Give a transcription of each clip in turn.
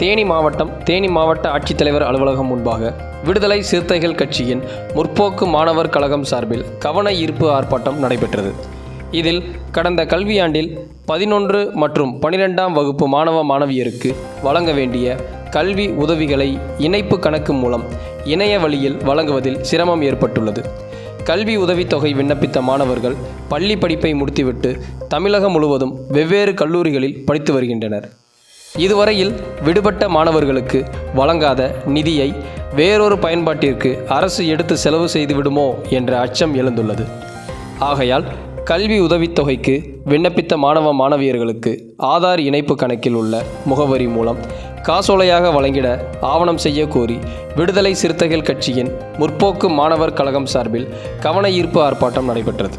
தேனி மாவட்ட ஆட்சித்தலைவர் அலுவலகம் முன்பாக விடுதலை சிறுத்தைகள் கட்சியின் முற்போக்கு மாணவர் கழகம் சார்பில் கவன ஈர்ப்பு ஆர்ப்பாட்டம் நடைபெற்றது. இதில் கடந்த கல்வியாண்டில் 11 மற்றும் 12ஆம் வகுப்பு மாணவ மாணவியருக்கு வழங்க வேண்டிய கல்வி உதவிகளை இணைப்பு கணக்கு மூலம் இணைய வழியில் வழங்குவதில் சிரமம் ஏற்பட்டுள்ளது. கல்வி உதவித்தொகை விண்ணப்பித்த மாணவர்கள் பள்ளி படிப்பை முடித்துவிட்டு தமிழகம் முழுவதும் வெவ்வேறு கல்லூரிகளில் படித்து வருகின்றனர். இதுவரையில் விடுபட்ட மாணவர்களுக்கு வழங்காத நிதியை வேறொரு பயன்பாட்டிற்கு அரசு எடுத்து செலவு செய்து விடுமோ என்ற அச்சம் எழுந்துள்ளது. ஆகையால் கல்வி உதவித்தொகைக்கு விண்ணப்பித்த மாணவ மாணவியர்களுக்கு ஆதார் இணைப்பு கணக்கில் உள்ள முகவரி மூலம் காசோலையாக வழங்கிட ஆவணம் செய்ய கோரி விடுதலை சிறுத்தைகள் கட்சியின் முற்போக்கு மாணவர் கழகம் சார்பில் கவன ஈர்ப்பு ஆர்ப்பாட்டம் நடைபெற்றது.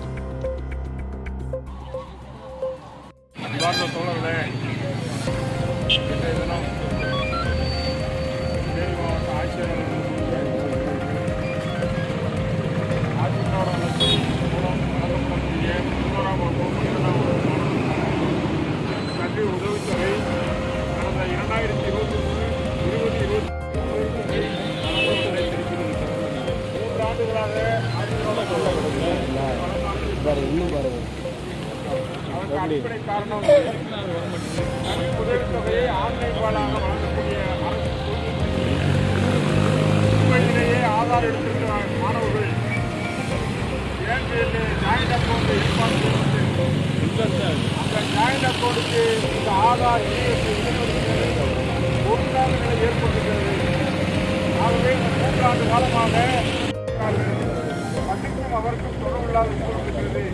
கல்வி உதவித்தொகை கடந்த 3 ஆண்டுகளாக அதற்கு அடிப்படை காரணம் கல்வி உதவித்தொகையை ஆன்லைன் வாயிலாக வழங்கக்கூடிய அரசு உண்மையிலேயே ஆதார் எடுத்திருக்கிற மாணவர்கள் ஏன்பிஎல் ஜாயிண்ட் அக்கௌண்ட் ஏற்பாடு அந்த ஜாயிண்ட் அக்கௌண்ட்டுக்கு இந்த ஆதார் பொருளாதார நிலை ஏற்பட்டிருக்கிறது. ஆகவே இந்த 3 ஆண்டு காலமாக பள்ளிக்கும் அவருக்கும் தொடர்பில்லாத சூழ்நிலை.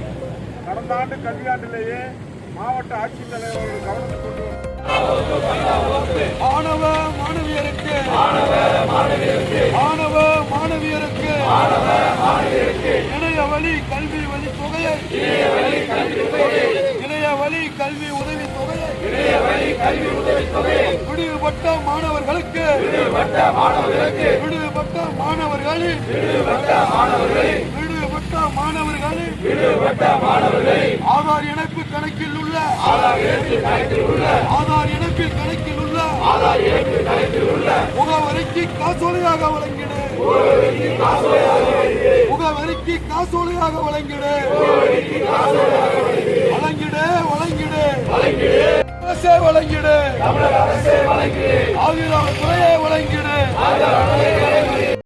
கடந்த ஆண்டு கல்வியாண்டிலேயே மாவட்ட ஆட்சித்தலைவர்கள் கவனத்தில் கொண்டு மாணவ மாணவியருக்கு இணைய வழி கல்வி வழி தொகையை இணைய வழி கல்வி உதவி தொகையை விடுபட்ட மாணவர்களுக்கு விடுபட்ட மாணவர்களின் ஆதார் இணைப்பு கணக்கில் உள்ள முகவரிக்கு காசோலையாக வழங்கிடு. அரசே வழங்கிடு. ஆகியோர் துறையை வழங்கிடு.